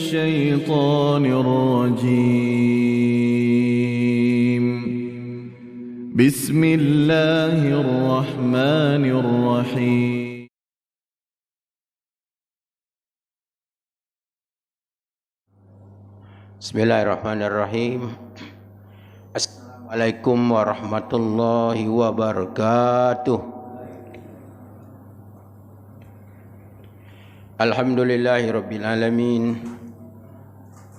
الشيطان الرجيم. بسم الله الرحمن الرحيم. Bismillahirrahmanirrahim. Assalamualaikum warahmatullahi wabarakatuh. Alhamdulillahirabbil alamin.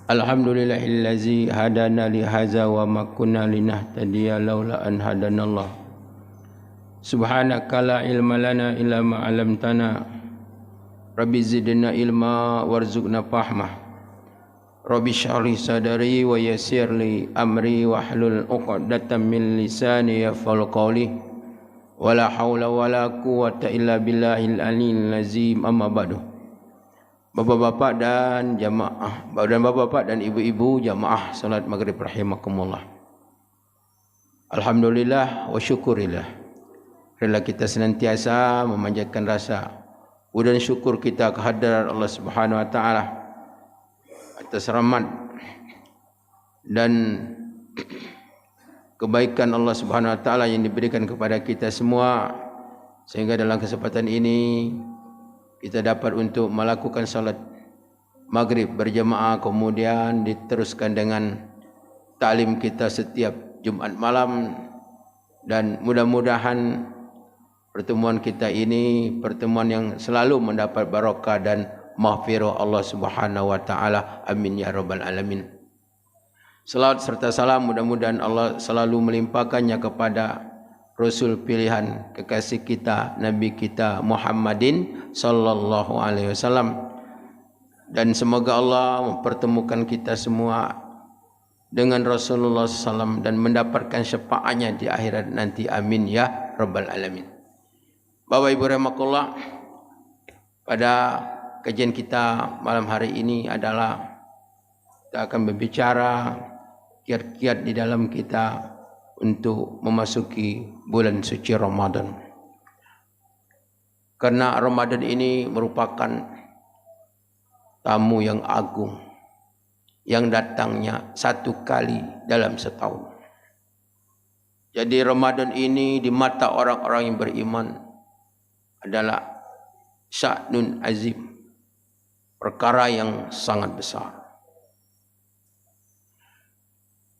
Alhamdulillahillazi hadana li hadza wa ma kunna linahtadiya laula an hadanallah. Subhanaka la ilma lana illa ma 'allamtana. Rabbi zidna ilma warzuqna fahma. Rabbi syrah sadri wa yassir li amri wahlul 'uqdatam min lisani yafqahu qawli. Wala haula wala quwwata illa billahil aliyyil azim. Amma ba'du. Bapak-bapak dan jamaah, bapak-bapak dan ibu-ibu jamaah salat maghrib rahimakumullah. Alhamdulillah wa syukurillah. Marilah kita senantiasa memanjatkan rasa puji dan syukur kita kehadirat Allah Subhanahu wa taala atas rahmat dan kebaikan Allah Subhanahu wa taala yang diberikan kepada kita semua, sehingga dalam kesempatan ini kita dapat untuk melakukan salat maghrib berjamaah, kemudian diteruskan dengan taklim kita setiap Jumat malam, dan mudah-mudahan pertemuan kita ini pertemuan yang selalu mendapat barakah dan maghfirah Allah Subhanahu wa taala. Amin ya rabbal alamin. Salawat serta salam mudah-mudahan Allah selalu melimpahkannya kepada Rasul pilihan kekasih kita, Nabi kita Muhammadin sallallahu alaihi wasallam, dan semoga Allah mempertemukan kita semua dengan Rasulullah SAW dan mendapatkan syafaatnya di akhirat nanti. Amin ya rabbal alamin. Bapak Ibu rahimakumullah, pada kajian kita malam hari ini adalah kita akan berbicara kiat-kiat di dalam kita untuk memasuki bulan suci Ramadan. Karena Ramadan ini merupakan tamu yang agung yang datangnya satu kali dalam setahun. Jadi Ramadan ini di mata orang-orang yang beriman adalah sya'nun azim, perkara yang sangat besar.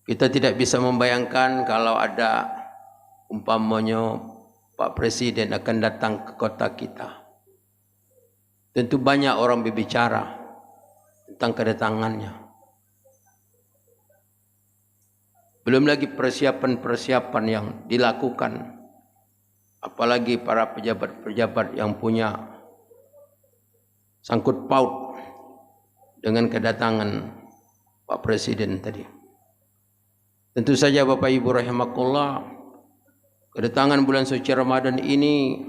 Kita tidak bisa membayangkan kalau ada umpamanya Pak Presiden akan datang ke kota kita. Tentu banyak orang berbicara tentang kedatangannya. Belum lagi persiapan-persiapan yang dilakukan, apalagi para pejabat-pejabat yang punya sangkut paut dengan kedatangan Pak Presiden tadi. Tentu saja Bapak Ibu rahimakumullah, kedatangan bulan suci Ramadan ini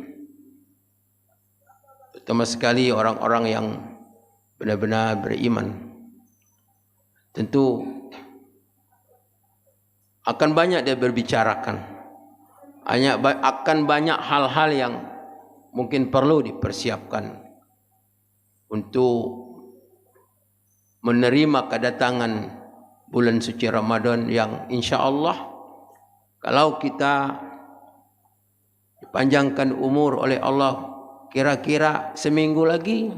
terutama sekali orang-orang yang benar-benar beriman, tentu akan banyak dia berbicarakan. Akan banyak hal-hal yang mungkin perlu dipersiapkan untuk menerima kedatangan bulan suci Ramadan yang insya Allah kalau kita dipanjangkan umur oleh Allah kira-kira seminggu lagi,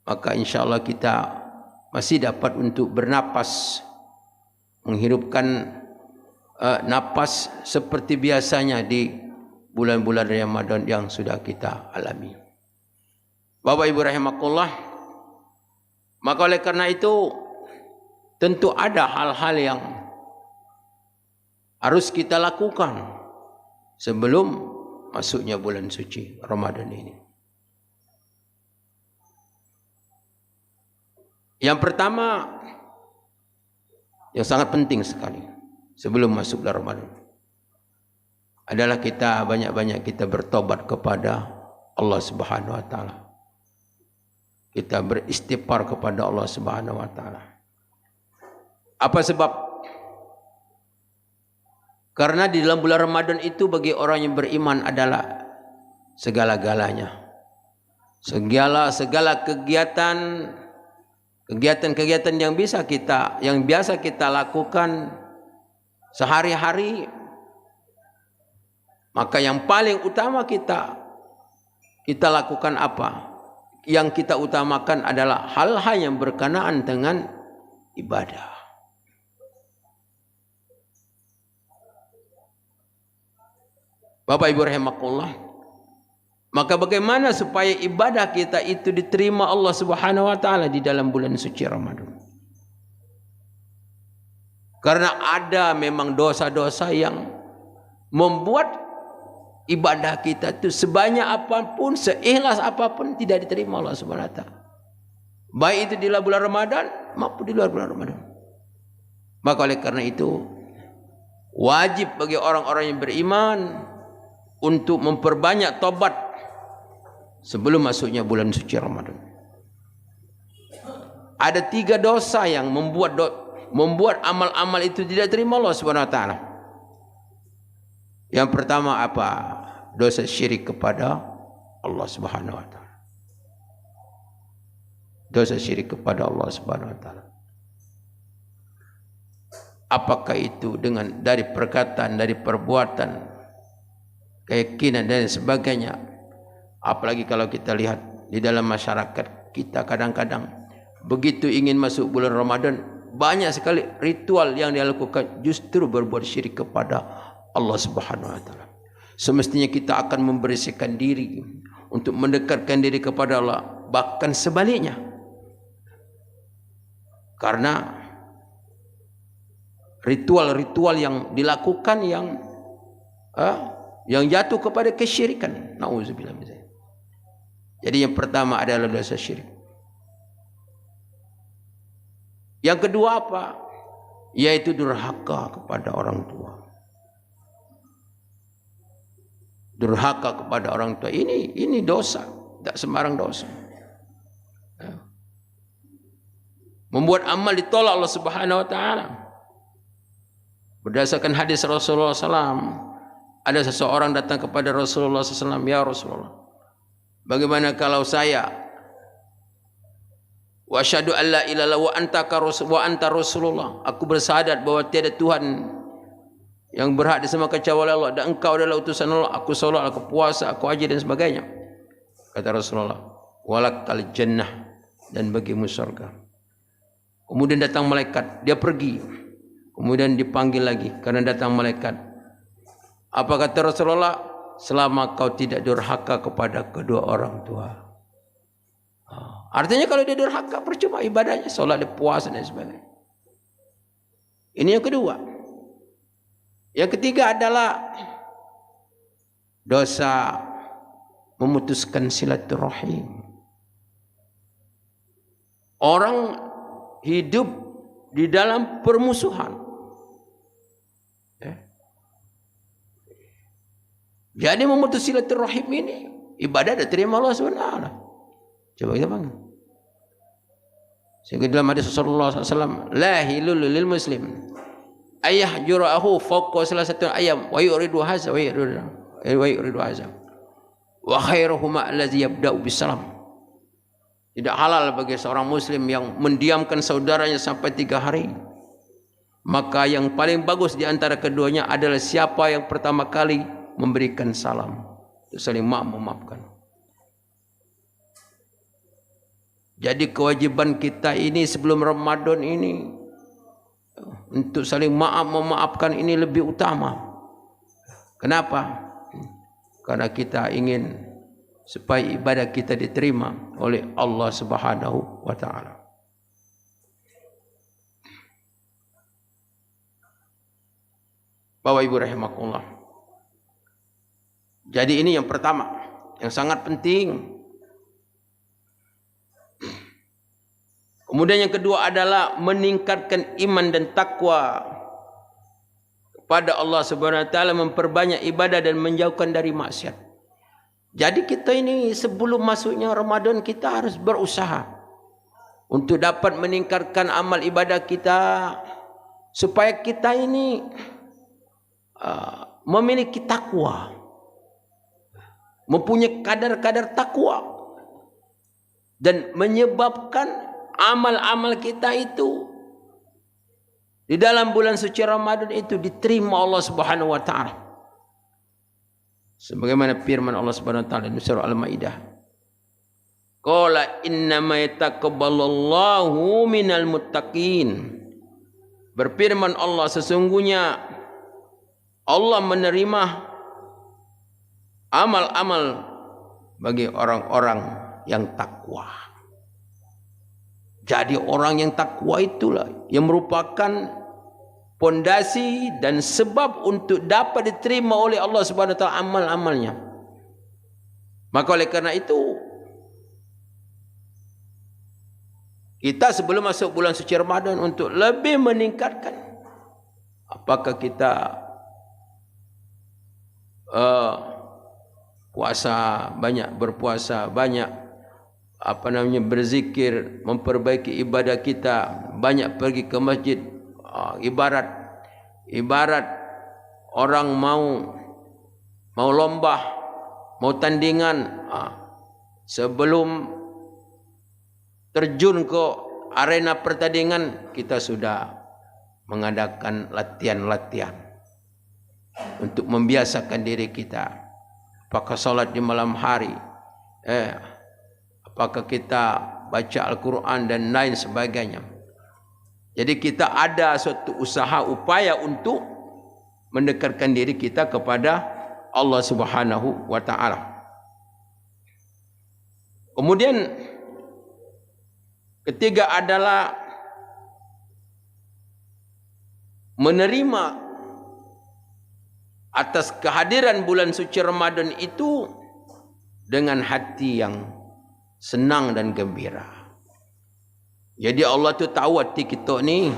maka insya Allah kita masih dapat untuk bernapas, menghidupkan napas seperti biasanya di bulan-bulan Ramadan yang sudah kita alami. Bapak Ibu rahimakumullah, maka oleh karena itu tentu ada hal-hal yang harus kita lakukan sebelum masuknya bulan suci Ramadan ini. Yang pertama, yang sangat penting sekali sebelum masuk bulan Ramadan adalah kita banyak-banyak kita bertobat kepada Allah Subhanahu wa taala. Kita beristighfar kepada Allah Subhanahu wa taala. Apa sebab? Karena di dalam bulan Ramadan itu bagi orang yang beriman adalah segala-galanya. Segala kegiatan kegiatan-kegiatan yang biasa kita lakukan sehari-hari, maka yang paling utama kita lakukan apa? Yang kita utamakan adalah hal-hal yang berkenaan dengan ibadah. Bapak Ibu rahimakumullah, maka bagaimana supaya ibadah kita itu diterima Allah Subhanahu wa taala di dalam bulan suci Ramadan? Karena ada memang dosa-dosa yang membuat ibadah kita itu sebanyak apapun, seikhlas apapun tidak diterima Allah Subhanahu wa taala. Baik itu di bulan Ramadan maupun di luar bulan Ramadan. Maka oleh karena itu wajib bagi orang-orang yang beriman untuk memperbanyak tobat sebelum masuknya bulan suci Ramadan. Ada 3 dosa yang membuat amal-amal itu tidak terima Allah Subhanahu wa taala. Yang pertama apa? Dosa syirik kepada Allah Subhanahu wa taala. Dosa syirik kepada Allah Subhanahu wa taala. Apakah itu dari perkataan, dari perbuatan, keyakinan dan sebagainya. Apalagi kalau kita lihat di dalam masyarakat kita kadang-kadang begitu ingin masuk bulan Ramadan, banyak sekali ritual yang dilakukan justru berbuat syirik kepada Allah Subhanahu wa taala. Semestinya kita akan membersihkan diri untuk mendekatkan diri kepada Allah, bahkan sebaliknya. Karena ritual-ritual yang dilakukan yang jatuh kepada kesyirikan. Nauzubillah min dzalik. Jadi yang pertama adalah dosa syirik. Yang kedua apa? Yaitu durhaka kepada orang tua. Durhaka kepada orang tua ini dosa, tak sembarang dosa. Membuat amal ditolak Allah Subhanahu wa taala. Berdasarkan hadis Rasulullah SAW, ada seseorang datang kepada Rasulullah SAW, ya Rasulullah, bagaimana kalau saya wa asyhadu an la ilaha wa anta Rasulullah, aku bersyahadat bahwa tiada Tuhan yang berhak disembah kecuali Allah dan engkau adalah utusan Allah, aku salat, aku puasa, aku haji dan sebagainya. Kata Rasulullah, walakal jannah, dan bagimu surga. Kemudian datang malaikat, dia pergi. Kemudian dipanggil lagi karena datang malaikat. Apa kata Rasulullah? Selama kau tidak durhaka kepada kedua orang tua. Artinya kalau dia durhaka percuma ibadahnya, salat, puasa dan sebagainya. Ini yang kedua. Yang ketiga adalah dosa memutuskan silaturahim. Orang hidup di dalam permusuhan. Jadi memutus silaturahim ini ibadah diterima Allah SWT. Coba kita bangun. Sehingga dalam hadis Rasulullah SAW, la hilul lil muslim ayah jura'ahu fawqa salasati ayam wa yuridu hadza wa yuridu hadza wa khairuhuma allazi yabda'u bisalam. Tidak halal bagi seorang muslim yang mendiamkan saudaranya sampai 3 hari. Maka yang paling bagus di antara keduanya adalah siapa yang pertama kali memberikan salam, saling memaafkan. Jadi kewajiban kita ini sebelum Ramadan ini untuk saling memaafkan ini lebih utama. Kenapa? Karena kita ingin supaya ibadah kita diterima oleh Allah Subhanahu wa taala. Bapak Ibu rahimakumullah. Jadi ini yang pertama, yang sangat penting. Kemudian yang kedua adalah meningkatkan iman dan takwa kepada Allah Subhanahu wa taala, memperbanyak ibadah dan menjauhkan dari maksiat. Jadi kita ini sebelum masuknya Ramadan kita harus berusaha untuk dapat meningkatkan amal ibadah kita supaya kita ini memiliki takwa, mempunyai kadar-kadar takwa, dan menyebabkan amal-amal kita itu di dalam bulan suci Ramadan itu diterima Allah Subhanahu wa taala. Sebagaimana firman Allah Subhanahu wa taala di surah Al-Maidah. Qala innama yataqabbalallahu minal muttaqin. Berfirman Allah, sesungguhnya Allah menerima amal-amal bagi orang-orang yang takwa. Jadi orang yang takwa itulah yang merupakan pondasi dan sebab untuk dapat diterima oleh Allah Subhanahu wa taala amal-amalnya. Maka oleh karena itu kita sebelum masuk bulan suci Ramadan untuk lebih meningkatkan, apakah kita puasa banyak, berpuasa banyak, berzikir, memperbaiki ibadah kita, banyak pergi ke masjid. Ibarat orang mau lomba, mau tandingan, sebelum terjun ke arena pertandingan kita sudah mengadakan latihan-latihan untuk membiasakan diri kita. Apakah salat di malam hari, apakah kita baca Al-Quran dan lain sebagainya. Jadi kita ada suatu usaha upaya untuk mendekatkan diri kita kepada Allah Subhanahu wa taala. Kemudian ketiga adalah menerima atas kehadiran bulan suci Ramadan itu dengan hati yang senang dan gembira. Jadi Allah tu tahu hati kita ni.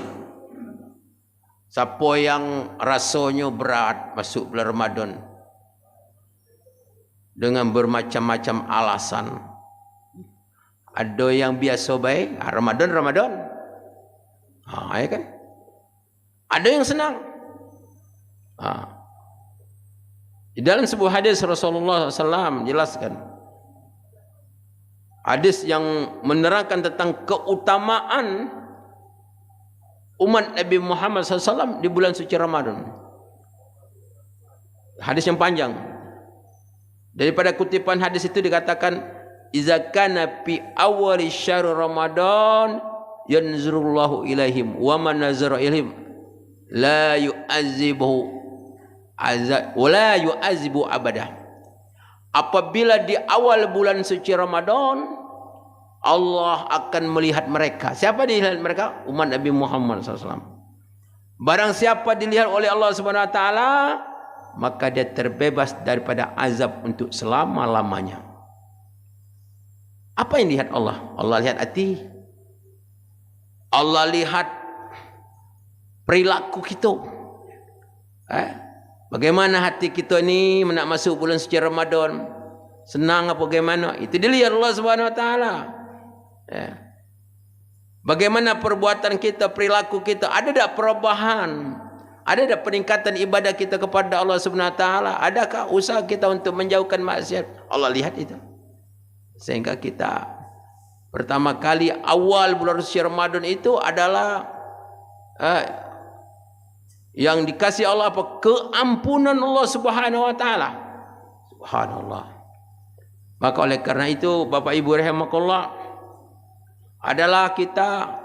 Siapa yang rasanya berat masuk bulan Ramadan dengan bermacam-macam alasan. Ada yang biasa baik, Ramadan. Ya kan? Ada yang senang. Di dalam sebuah hadis Rasulullah SAW jelaskan, hadis yang menerangkan tentang keutamaan umat Nabi Muhammad SAW di bulan suci Ramadan. Hadis yang panjang. Daripada kutipan hadis itu dikatakan, "Iza kana fi awwali syahr Ramadan yanzurullahu ilaihim wa man nazara ilaihim la yu'azibuhu wa la yu'azibu abadah." Apabila di awal bulan suci Ramadan, Allah akan melihat mereka. Siapa dilihat mereka? Umat Nabi Muhammad SAW. Barang siapa dilihat oleh Allah Subhanahu wa taala, maka dia terbebas daripada azab untuk selama-lamanya. Apa yang dilihat Allah? Allah lihat hati. Allah lihat perilaku kita. Bagaimana hati kita ni nak masuk bulan suci Ramadan? Senang apa bagaimana? Itu dilihat Allah Subhanahu wa taala. Bagaimana perbuatan kita, perilaku kita, ada tak perubahan? Ada tak peningkatan ibadah kita kepada Allah Subhanahu wa taala? Adakah usaha kita untuk menjauhkan maksiat? Allah lihat itu. Sehingga kita pertama kali awal bulan suci Ramadan itu adalah yang dikasih Allah apa? Keampunan Allah Subhanahu wa taala. Subhanallah. Maka oleh karena itu Bapak Ibu rahimakumullah, adalah kita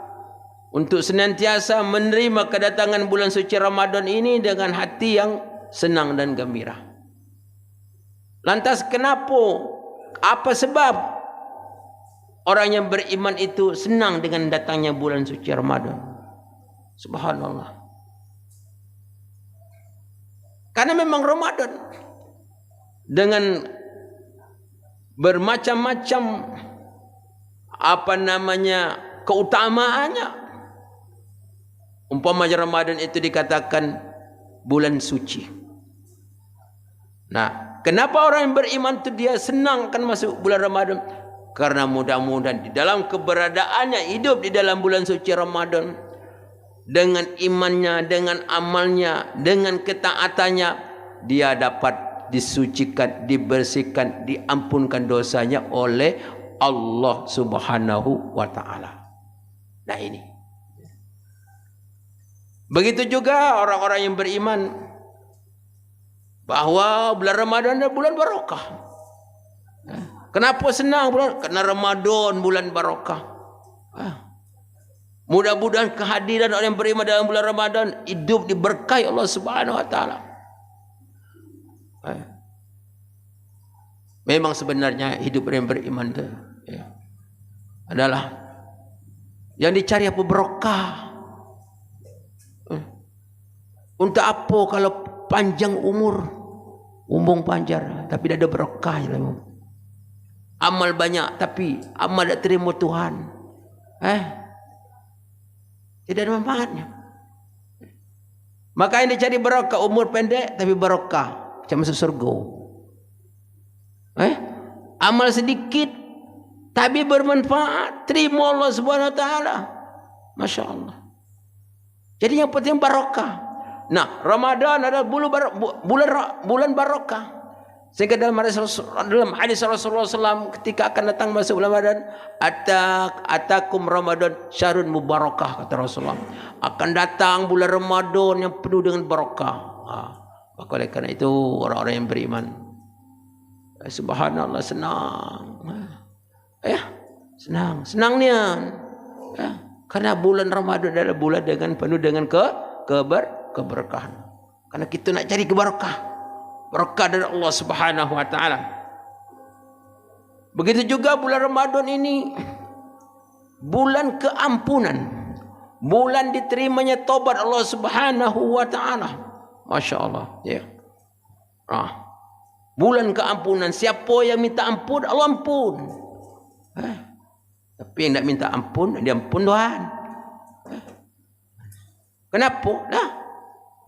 untuk senantiasa menerima kedatangan bulan suci Ramadan ini dengan hati yang senang dan gembira. Lantas kenapa? Apa sebab orang yang beriman itu senang dengan datangnya bulan suci Ramadan? Subhanallah. Karena memang Ramadan dengan bermacam-macam keutamaannya. Umpama Ramadan itu dikatakan bulan suci. Nah, kenapa orang yang beriman itu dia senang akan masuk bulan Ramadan? Karena mudah-mudahan di dalam keberadaannya hidup di dalam bulan suci Ramadan, dengan imannya, dengan amalnya, dengan ketaatannya, dia dapat disucikan, dibersihkan, diampunkan dosanya oleh Allah Subhanahu wa taala. Nah ini. Begitu juga orang-orang yang beriman bahwa bulan Ramadan adalah bulan barokah. Kenapa senang bulan? Karena Ramadan bulan barokah. Mudah-mudahan kehadiran orang yang beriman dalam bulan Ramadan hidup diberkahi Allah Subhanahu wa taala. Memang sebenarnya hidup orang yang beriman itu adalah yang dicari apa? Barokah. Untuk apa kalau panjang umur, umbung panjang, tapi tidak ada berkah. Amal banyak, tapi amal tidak terima Tuhan. Tidak ada manfaatnya. Maka yang dicari barokah, umur pendek tapi barokah, macam masuk surga. Amal sedikit tapi bermanfaat, terima Allah Subhanahu wa taala. Masya Allah. Jadi yang penting barokah. Nah, Ramadan adalah bulan barokah. Sehingga dalam hadis Rasulullah SAW ketika akan datang masuk bulan Ramadan, atakum Ramadan syahrun mubarakah, kata Rasulullah. Akan datang bulan Ramadan yang penuh dengan barakah. Maka oleh karena itu orang-orang yang beriman, subhanallah, senang. Senangnya. Karena bulan Ramadan adalah bulan dengan penuh dengan keberkahan. Karena kita nak cari keberkah. Berkah dari Allah Subhanahu wa taala. Begitu juga bulan Ramadan ini bulan keampunan. Bulan diterimanya taubat Allah Subhanahu wa taala. Masya Allah, ya. Bulan keampunan. Siapa yang minta ampun, Allah ampun. Tapi yang tak minta ampun, dia ampun Tuhan. Kenapa?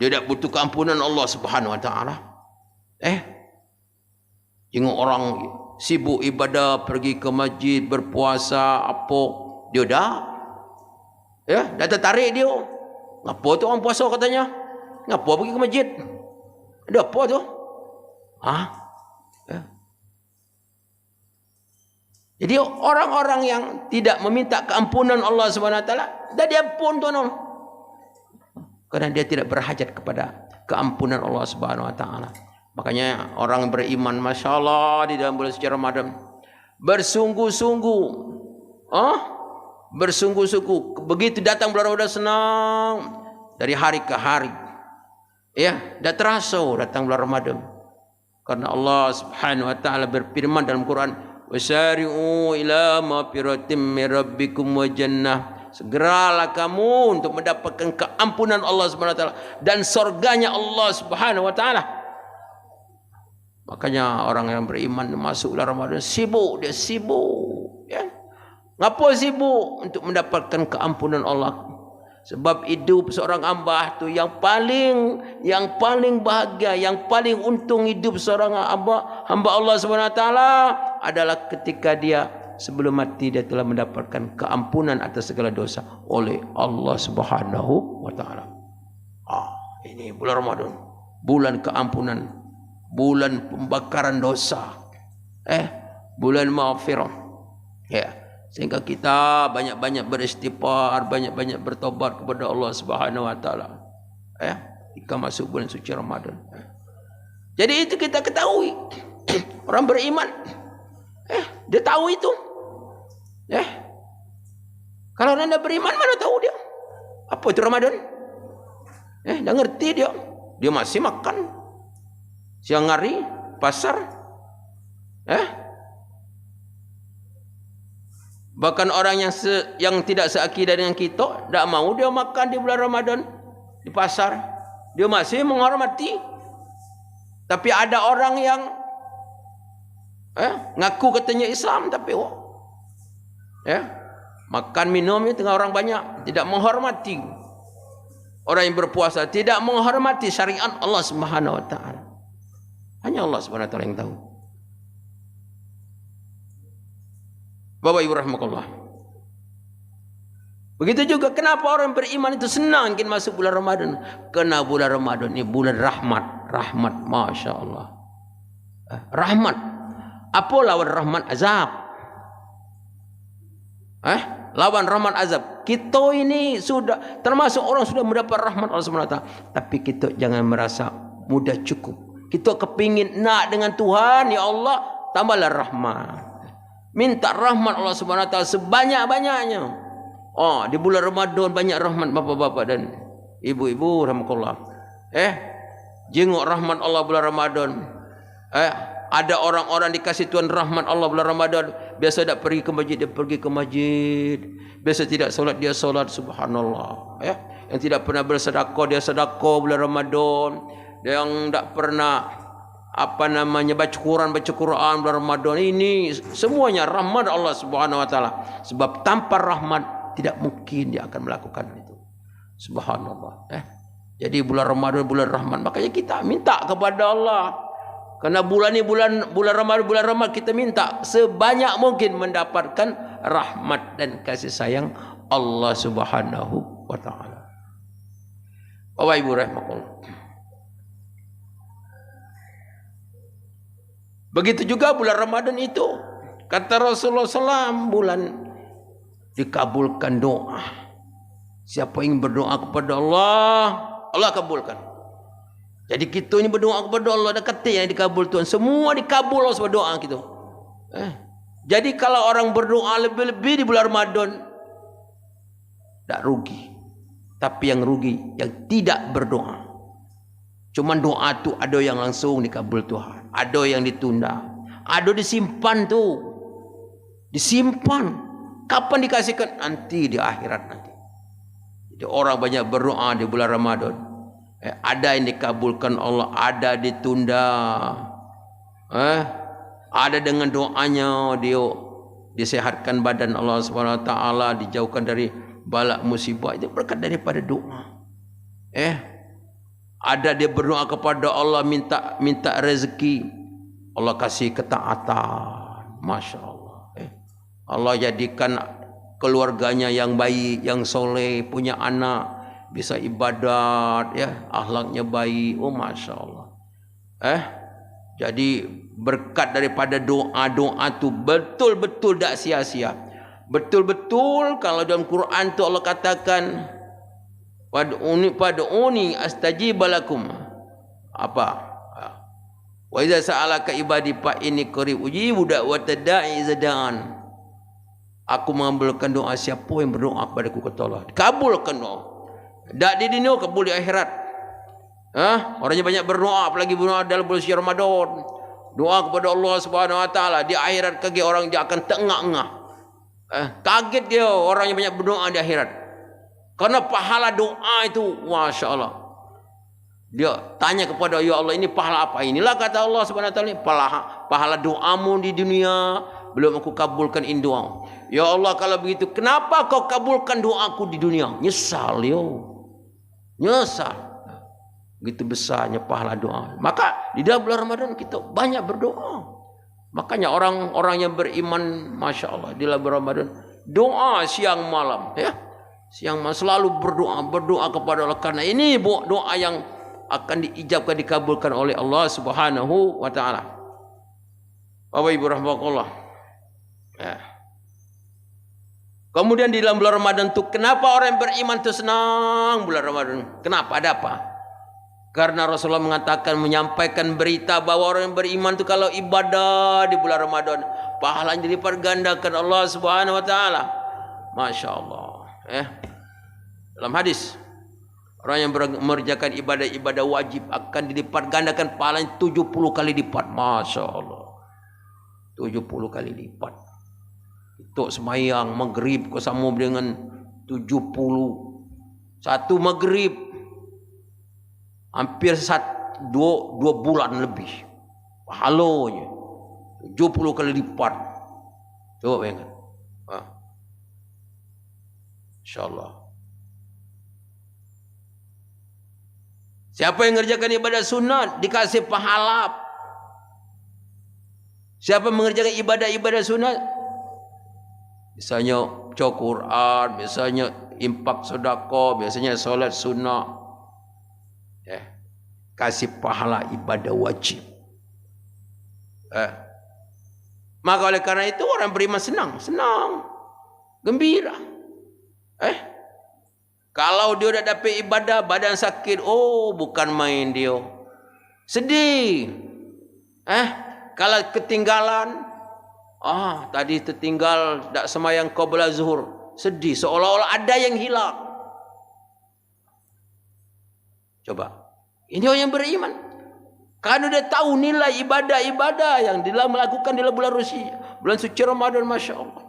Dia tak butuh keampunan Allah Subhanahu wa taala. Tengok orang sibuk ibadah, pergi ke masjid, berpuasa, apa, dia dah tertarik dia. Ngapa tu orang puasa katanya? Ngapa pergi ke masjid? Ada apa tu? Jadi orang-orang yang tidak meminta keampunan Allah Subhanahu wa taala, dah diampun tuan. Karena dia tidak berhajat kepada keampunan Allah Subhanahu wa taala. Makanya orang beriman, Masya Allah, di dalam bulan suci Ramadan bersungguh-sungguh, begitu datang bulan Ramadan senang dari hari ke hari. Dah terasa datang bulan Ramadan. Karena Allah Subhanahu wa taala berfirman dalam Quran, wasari'u ila mafiratim min rabbikum wa jannah. Segeralah kamu untuk mendapatkan keampunan Allah Subhanahu wa taala dan surganya Allah Subhanahu wa taala. Makanya orang yang beriman masuk bulan Ramadan sibuk, dia sibuk. Ngapa sibuk? Untuk mendapatkan keampunan Allah. Sebab hidup seorang hamba tu yang paling bahagia, yang paling untung hidup seorang hamba Allah Subhanahu wa taala adalah ketika dia sebelum mati dia telah mendapatkan keampunan atas segala dosa oleh Allah Subhanahu wa taala. Ini bulan Ramadan, bulan keampunan, bulan pembakaran dosa, bulan maghfirah. Sehingga kita banyak-banyak beristighfar, banyak-banyak bertobat kepada Allah Subhanahu wa taala. Jika masuk bulan suci Ramadan. Jadi itu kita ketahui. Orang beriman dia tahu itu. Kalau anda beriman mana tahu dia apa itu Ramadan? Dah ngerti dia. Dia masih makan siang hari pasar. Bahkan orang yang tidak seakidah dengan kita, tak mau dia makan di bulan Ramadan di pasar. Dia masih menghormati. Tapi ada orang yang ngaku katanya Islam tapi makan minumnya tengah orang banyak, tidak menghormati orang yang berpuasa, tidak menghormati syariat Allah Subhanahu wa taala. Hanya Allah Subhanahu wa taala yang tahu. Bapak Ibu rahimakumullah. Begitu juga kenapa orang beriman itu senang ingin masuk bulan Ramadan? Karena bulan Ramadan ini bulan rahmat, Masya Allah. Rahmat. Apa lawan rahmat? Azab. lawan rahmat azab. Kita ini sudah termasuk orang sudah mendapat rahmat Allah SWT. Tapi kita jangan merasa mudah cukup. Kita kepingin nak dengan Tuhan, ya Allah, tambahlah rahmat. Minta rahmat Allah SWT sebanyak-banyaknya. Di bulan Ramadan banyak rahmat bapak-bapak dan ibu-ibu rahmatullah. Jenguk rahmat Allah bulan Ramadan. Ada orang-orang dikasih Tuhan rahmat Allah bulan Ramadan. Biasa tak pergi ke masjid, dia pergi ke masjid. Biasa tidak solat, dia solat, subhanallah. Yang tidak pernah bersedekah, dia sedekah bulan Ramadan. Yang tak pernah baca Quran bulan Ramadan. Ini semuanya rahmat Allah Subhanahu wa taala. Sebab tanpa rahmat tidak mungkin dia akan melakukan itu. Subhanallah. Jadi bulan Ramadan bulan rahmat. Makanya kita minta kepada Allah. Karena bulan ini bulan Ramadan kita minta sebanyak mungkin mendapatkan rahmat dan kasih sayang Allah Subhanahu wa taala. Bapak Ibu rahimakumullah. Begitu juga bulan Ramadan itu, kata Rasulullah SAW, bulan dikabulkan doa. Siapa yang berdoa kepada Allah, Allah kabulkan. Jadi kita ini berdoa kepada Allah, ada kata yang dikabul Tuhan. Semua dikabul Allah sebab doa kita. Jadi kalau orang berdoa lebih-lebih di bulan Ramadan, tak rugi. Tapi yang rugi yang tidak berdoa. Cuman doa tu ada yang langsung dikabul Tuhan, ada yang ditunda, ada disimpan tu, disimpan. Kapan dikasihkan? Nanti di akhirat nanti. Jadi orang banyak berdoa di bulan Ramadan. Ada yang dikabulkan Allah, ada ditunda. Ada dengan doanya dia disehatkan badan Allah SWT, dijauhkan dari bala musibah. Itu berkat daripada doa. Ada dia berdoa kepada Allah, minta rezeki, Allah kasih ketaatan. Masya Allah. Allah jadikan keluarganya yang baik, yang soleh, punya anak, bisa ibadat, akhlaknya baik. Masya Allah. Jadi berkat daripada doa-doa tu betul-betul tak sia-sia. Betul-betul kalau dalam Quran tu Allah katakan, Pad'uni astajib lakum. Apa? Wa idza sa'alaka ibadi fa inni qarib ujibu da'watad da'i idza da'an. Aku mengabulkan doa siapa yang berdoa kepadaku, kata Allah. Kabulkan doa. Tak di dunia, kabul di akhirat. Orangnya banyak berdoa, apalagi berdoa dalam bulan suci Ramadan. Doa kepada Allah Subhanahu wa taala, di akhirat kaget orang dia akan tengah-engah. Kaget dia orang yang banyak berdoa di akhirat. Karena pahala doa itu, Masya Allah. Dia tanya kepada, ya Allah, ini pahala apa? Inilah kata Allah Subhanahu wa taala, pahala doamu di dunia belum aku kabulkan doa. Ya Allah, kalau begitu kenapa kau kabulkan doaku di dunia? Nyesal yo. Nyesal. Begitu besarnya pahala doa. Maka di dalam bulan Ramadan kita banyak berdoa. Makanya orang-orang yang beriman, Masya Allah, di dalam bulan Ramadan doa siang malam, siang malam selalu berdoa kepada Allah. Karena ini doa yang akan diijabkan, dikabulkan oleh Allah Subhanahu wa taala. Bapak Ibu rahmatullah. Kemudian di dalam bulan Ramadan itu, kenapa orang yang beriman itu senang bulan Ramadan? Kenapa? Ada apa? Karena Rasulullah mengatakan, menyampaikan berita bahwa orang yang beriman itu kalau ibadah di bulan Ramadan, pahalanya dilipat gandakan Allah Subhanahu wa taala. Masya Allah. Dalam hadis, orang yang mengerjakan ibadah-ibadah wajib akan dilipat gandakan pahalanya 70 kali lipat. Masya Allah. 70 kali lipat. Itu semayang maghrib kau sama dengan 70. Satu maghrib hampir 2 bulan lebih. Pahalanya 70 kali lipat. Coba bayangkan. InsyaAllah. Siapa yang mengerjakan ibadah sunat dikasih pahala. Siapa mengerjakan ibadah-ibadah sunat, misalnya baca Quran, misalnya infak sedekah, biasanya solat sunnah, kasih pahala ibadah wajib. Maka oleh karena itu orang beriman senang. Gembira. Kalau dia dah dapat ibadah, badan sakit, oh bukan main dia. Sedih. Kalau ketinggalan, tadi tertinggal tak semayang qabla zuhur. Sedih, seolah-olah ada yang hilang. Coba. Ini orang yang beriman. Karena dia tahu nilai ibadah-ibadah yang dia melakukan dalam bulan suci Ramadan, Masya Allah.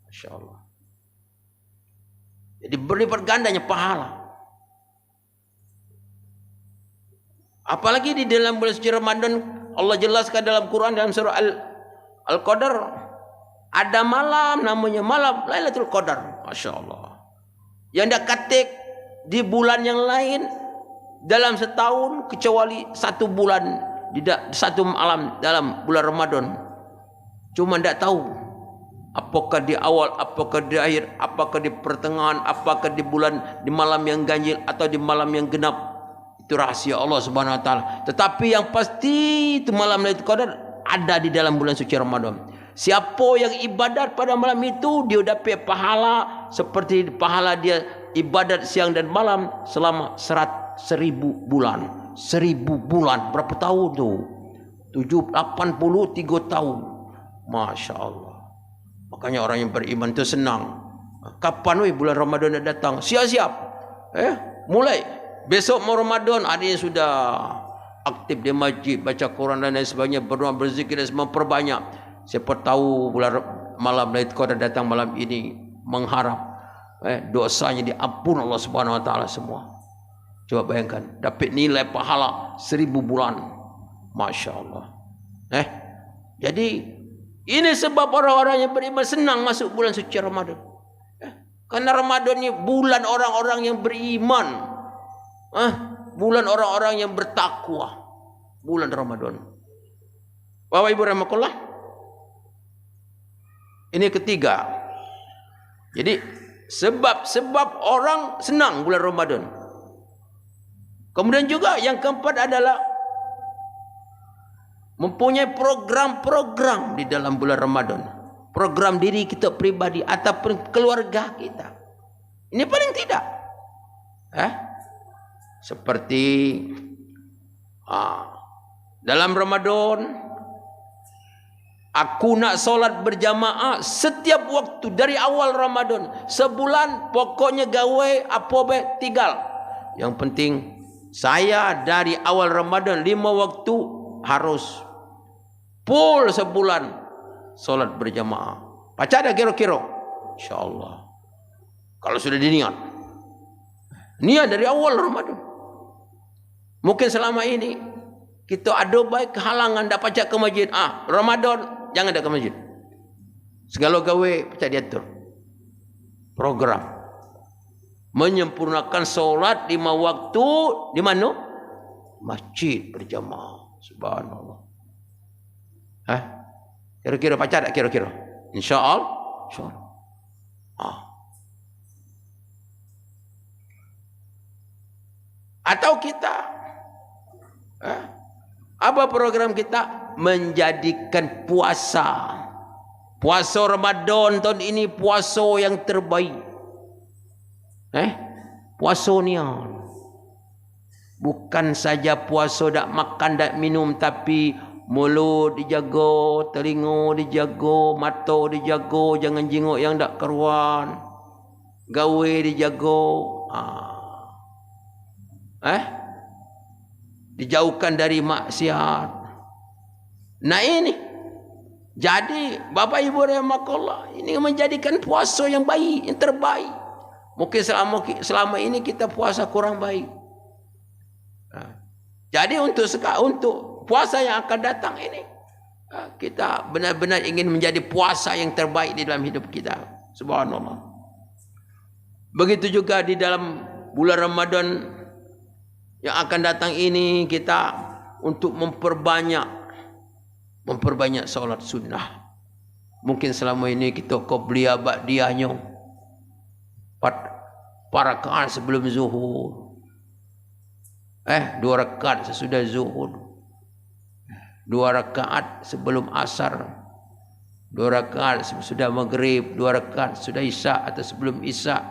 Masya Allah. Jadi berlipat gandanya pahala. Apalagi di dalam bulan suci Ramadan, Allah jelaskan dalam Quran dalam surah Al-Qadar, ada malam namanya malam Lailatul Qadar. Masya Allah. Yang tidak katik di bulan yang lain dalam setahun kecuali satu bulan, tidak satu malam dalam bulan Ramadan. Cuma tidak tahu apakah di awal, apakah di akhir, apakah di pertengahan, apakah di malam yang ganjil atau di malam yang genap. Itu rahasia Allah Subhanahu wa taala. Tetapi yang pasti itu malam Lailatul Qadar ada di dalam bulan suci Ramadan. Siapa yang ibadat pada malam itu, dia dapat pahala seperti pahala dia ibadat siang dan malam selama 1.000 bulan. 1.000 bulan berapa tahun tu? 83 tahun. Masya Allah. Makanya orang yang beriman itu senang. Kapan bulan Ramadan datang? Siap-siap. Mulai besok mau Ramadan, ada yang sudah aktif di masjid, baca Quran dan lain sebagainya, berdoa, berzikir dan memperbanyak. Siapa tahu bulan malam Lailatul Qadar datang malam ini, mengharap dosanya diampun Allah Subhanahu wa taala semua. Coba bayangkan, dapat nilai pahala 1.000 bulan. Masya Allah. Jadi ini sebab orang-orang yang beriman senang masuk bulan suci Ramadan. Karena Ramadan ini bulan orang-orang yang beriman. Bulan orang-orang yang bertakwa. Bulan Ramadan. Bapak Ibu rahimakumullah. Ini ketiga. Jadi sebab orang senang bulan Ramadan. Kemudian juga yang keempat adalah mempunyai program-program di dalam bulan Ramadan. Program diri kita pribadi ataupun keluarga kita. Ini paling tidak. Seperti dalam Ramadan, aku nak solat berjamaah setiap waktu dari awal Ramadan. Sebulan pokoknya gawe apa be tinggal. Yang penting saya dari awal Ramadan 5 waktu harus full sebulan solat berjamaah. Baca dah kira-kira. InsyaAllah. Kalau sudah diniat. Niat dari awal Ramadan. Mungkin selama ini kita ada baik kehalangan tak pacak ke masjid. Ramadan jangan dah ke masjid. Segala gawe pacak diatur. Program menyempurnakan solat 5 waktu di mana? Masjid berjamaah. Subhanallah. Kira-kira pacak tak kira-kira? InsyaAllah. Atau kita apa program kita? Menjadikan puasa Ramadan tahun ini puasa yang terbaik. Puasa ni bukan saja puasa tak makan tak minum, tapi mulut dijaga, telinga dijaga, mata dijaga, jangan jenguk yang tak keruan, gawe dijaga, dijauhkan dari maksiat. Nah ini, jadi Bapak Ibu rahimakumullah, ini menjadikan puasa yang baik, yang terbaik. Mungkin selama ini kita puasa kurang baik. Jadi untuk puasa yang akan datang ini, kita benar-benar ingin menjadi puasa yang terbaik di dalam hidup kita. Subhanallah. Begitu juga di dalam bulan Ramadan yang akan datang ini, kita untuk memperbanyak solat sunnah. Mungkin selama ini kita qobliyah ba'diyahnya 4 rakaat sebelum zuhur, 2 rakaat sesudah zuhur, 2 rakaat sebelum asar, 2 rakaat sudah maghrib, 2 rakaat sudah isya atau sebelum isya,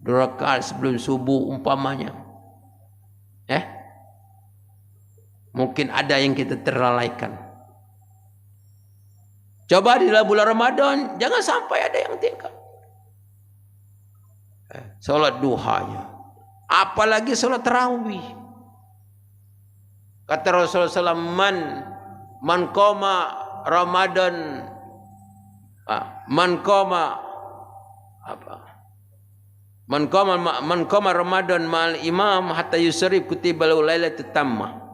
2 rakaat sebelum subuh umpamanya. Mungkin ada yang kita terlalaikan. Coba di dalam bulan Ramadan jangan sampai ada yang tinggal. Salat duhanya, apalagi salat tarawih. Kata Rasulullah SAW, man qama Ramadan, man qama Ramadan ma'al imam hatta yusrib kutiba lahu lailatul tammah.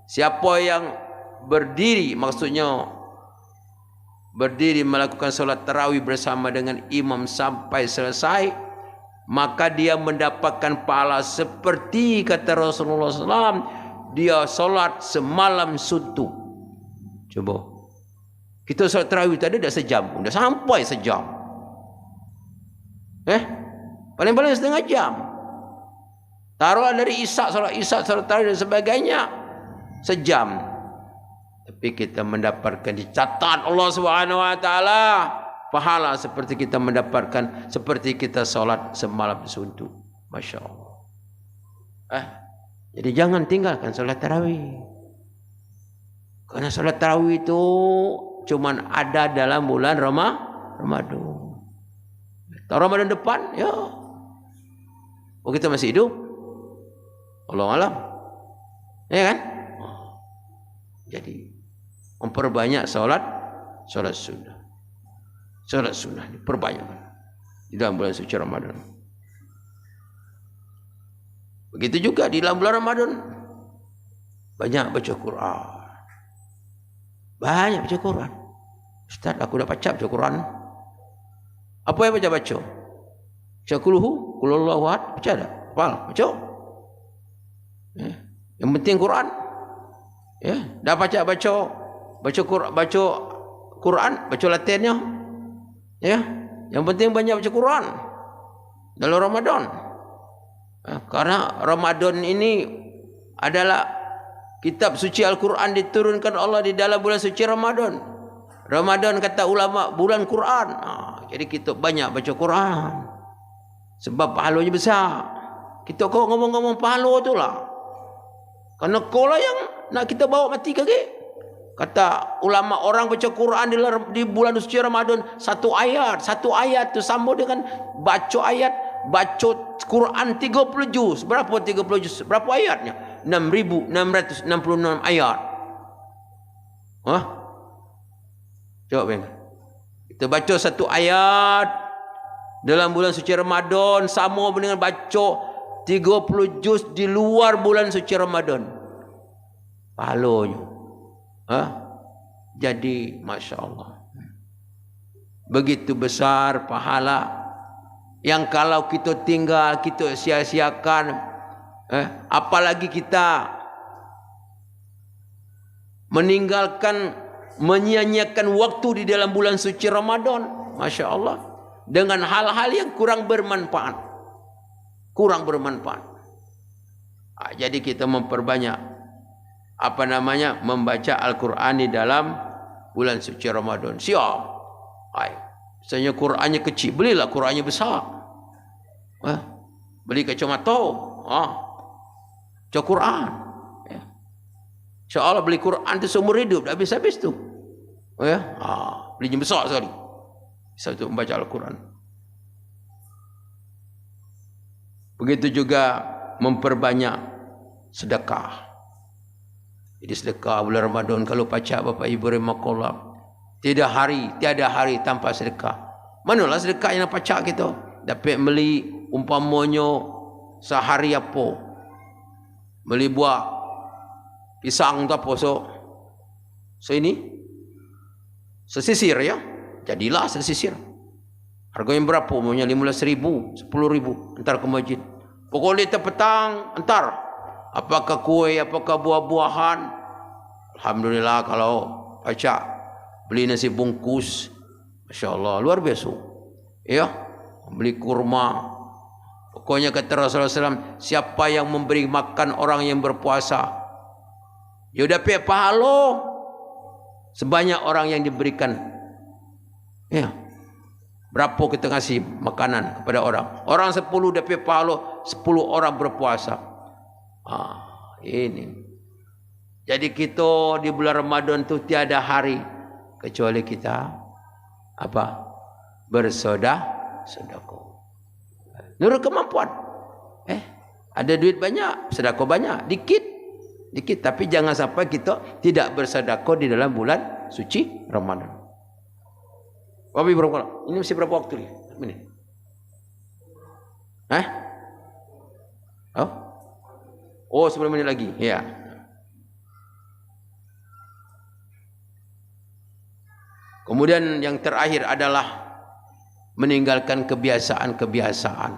Siapa yang berdiri, maksudnya berdiri melakukan solat tarawih bersama dengan imam sampai selesai, maka dia mendapatkan pahala seperti kata Rasulullah SAW, dia solat semalam suntuk. Coba kita solat tarawih tadi dah sejam, dah sampai sejam. Paling-paling setengah jam. Taruhlah dari isyak, solat tarawih dan sebagainya, sejam. Tapi kita mendapatkan dicatat Allah Subhanahu wa taala pahala seperti kita mendapatkan seperti kita solat semalam suntuk. Masya Allah. Jadi jangan tinggalkan solat tarawih. Karena solat tarawih itu cuman ada dalam bulan Ramadan. Ramadan depan, ya. Kita masih hidup. Allah alam. Ya kan? Jadi memperbanyak solat sunnah. Solat sunnah diperbanyakkan di dalam bulan suci Ramadan. Begitu juga di dalam bulan Ramadan banyak baca Quran. Banyak baca Quran. Ustaz, aku dah baca Quran. Apa yang baca? Baca kulhu, kulullahu ahad, baca dah? Hafal, baca. Yang penting Quran. Dah baca Quran, baca Latinnya. Yang penting banyak baca Quran dalam Ramadan. Karena Ramadan ini adalah kitab suci Al-Quran diturunkan Allah di dalam bulan suci Ramadan. Ramadan kata ulama bulan Quran. Jadi kita banyak baca Quran. Sebab pahalanya besar. Kita kau ngomong-ngomong pahala tu lah. Karena kau lah yang nak kita bawa mati kaki. Kata ulama, orang baca Quran di bulan suci Ramadan satu ayat tu sama dengan baca Quran 30 juz. Berapa 30 juz? Berapa ayatnya? 6.666 ayat. Coba bayangkan. Kita baca satu ayat dalam bulan suci Ramadan sama dengan baca 30 juz di luar bulan suci Ramadan. Pahalanya. Jadi Masya Allah, begitu besar pahala yang kalau kita tinggal, kita sia-siakan. Apalagi kita meninggalkan, menyia-nyiakan waktu di dalam bulan suci Ramadan, Masya Allah, dengan hal-hal yang kurang bermanfaat. Jadi kita memperbanyak membaca Al-Quran di dalam bulan suci Ramadan. Siap. Misalnya Qurannya kecil, belilah Qurannya besar. Beli kacamata. Baca Quran. InsyaAllah beli Quran itu seumur hidup, dah habis-habis tu. Belinya besar sekali. Bisa untuk membaca Al-Quran. Begitu juga memperbanyak sedekah. Jadi sedekah bulan Ramadan, kalau pacak Bapak Ibu rahimakumullah, tiada hari tanpa sedekah. Manalah sedekah yang pacak kita dapat beli umpamanya sehari apa, beli buah pisang tu apa, so ini sesisir ya, jadilah sesisir. Harganya berapa? Umumnya 15.000, 10.000, entar ke masjid. Pokoknya petang entar. Apakah kuih, apakah buah-buahan. Alhamdulillah kalau pacak beli nasi bungkus, Masya Allah, luar biasa. Beli kurma. Pokoknya kata Rasulullah SAW, siapa yang memberi makan orang yang berpuasa, dia dapat pahala sebanyak orang yang diberikan Ya. Berapa kita kasih makanan kepada orang? Orang 10 dapat pahala 10 orang berpuasa. Ini. Jadi kita di bulan Ramadan tu tiada hari kecuali kita apa? Bersedekah. Nurut kemampuan. Ada duit banyak, sedekah banyak, dikit tapi jangan sampai kita tidak bersedekah di dalam bulan suci Ramadan. Wabi berapa? Ini masih berapa waktu ni? Ini. Oh, 10 minit lagi. Ya. Kemudian yang terakhir adalah meninggalkan kebiasaan-kebiasaan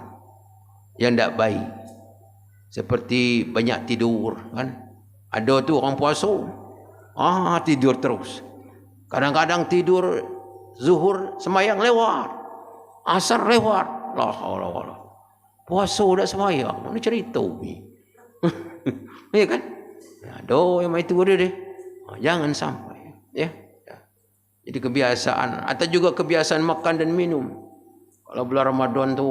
yang tidak baik. Seperti banyak tidur, kan? Ada tu orang puasa, tidur terus. Kadang-kadang tidur zuhur semayang lewat, asar lewat. La haula wala. Puasa dak semayang, mana cerita ni? Ya kan? Ada yang mai tidur dia. Jangan sampai, ya. Jadi kebiasaan atau juga kebiasaan makan dan minum. Kalau bulan Ramadan tu,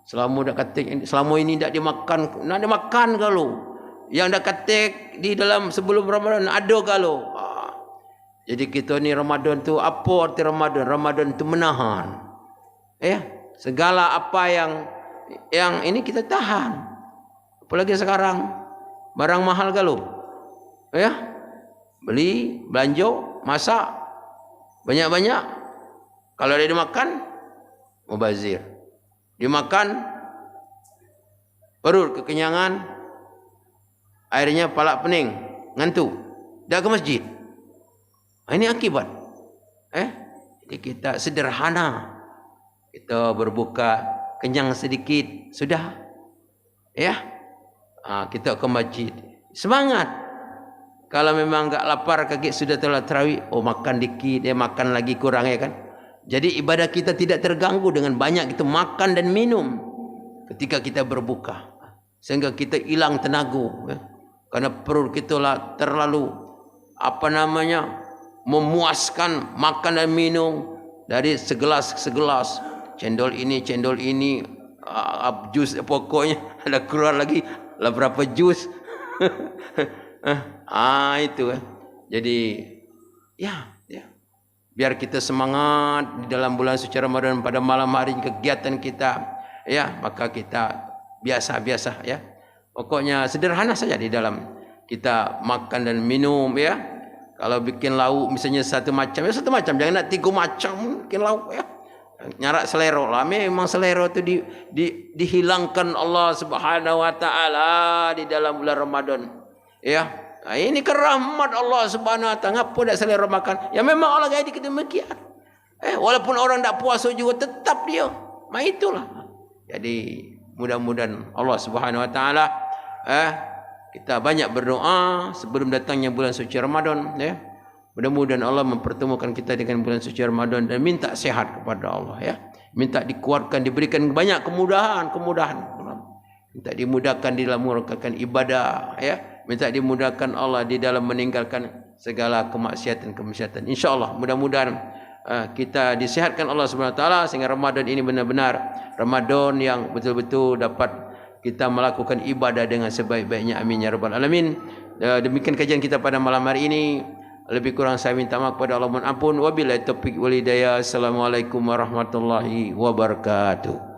selama ini tak dimakan, nak dimakan kalau. Yang dah katik di dalam sebelum Ramadan ada kalau. Jadi kita ni Ramadan tu apa arti Ramadan? Ramadan tu menahan. Segala apa yang ini kita tahan. Apalagi sekarang barang mahal kalau. Beli, belanja, masak banyak-banyak. Kalau dia dimakan mubazir. Dimakan perut kekenyangan, airnya palak pening, ngantuk, dah ke masjid. Ini akibat. Jadi kita sederhana. Kita berbuka kenyang sedikit, sudah. Kita ke masjid. Semangat. Kalau memang enggak lapar, kaget sudah telah tarawih, makan dikit, makan lagi kurang, ya kan? Jadi ibadah kita tidak terganggu dengan banyak kita makan dan minum ketika kita berbuka. Sehingga kita hilang tenaga. Karena perut kita lah terlalu memuaskan makan dan minum dari segelas, cendol ini, jus pokoknya ada keluar lagi lah berapa jus. Itu. Jadi biar kita semangat di dalam bulan suci Ramadan pada malam hari kegiatan kita, maka kita biasa-biasa, pokoknya sederhana saja di dalam kita makan dan minum, Kalau bikin lauk misalnya satu macam, jangan nak 3 macam bikin lauk, nyarak selera lah. Memang selera tu dihilangkan Allah Subhanahu wa taala di dalam bulan Ramadan. Ini kerahmat Allah Subhanahu wa taala. Ngapa dak selera makan? Ya memang Allah jadi demikian. Walaupun orang tak puasa juga tetap dia. Itulah. Jadi mudah-mudahan Allah Subhanahu wa taala kita banyak berdoa sebelum datangnya bulan suci Ramadan, Mudah-mudahan Allah mempertemukan kita dengan bulan suci Ramadan dan minta sehat kepada Allah, Minta dikuatkan, diberikan banyak kemudahan. Minta dimudahkan di dalam melakukan ibadah, Minta dimudahkan Allah di dalam meninggalkan segala kemaksiatan. Insya-Allah mudah-mudahan kita disehatkan Allah Subhanahu wa taala sehingga Ramadan ini benar-benar Ramadan yang betul-betul dapat kita melakukan ibadah dengan sebaik-baiknya. Amin ya rabbal alamin. Demikian kajian kita pada malam hari ini. Lebih kurang saya minta maaf kepada Allah, mohon ampun. Wabillahi taufiq wal hidayah. Assalamualaikum warahmatullahi wabarakatuh.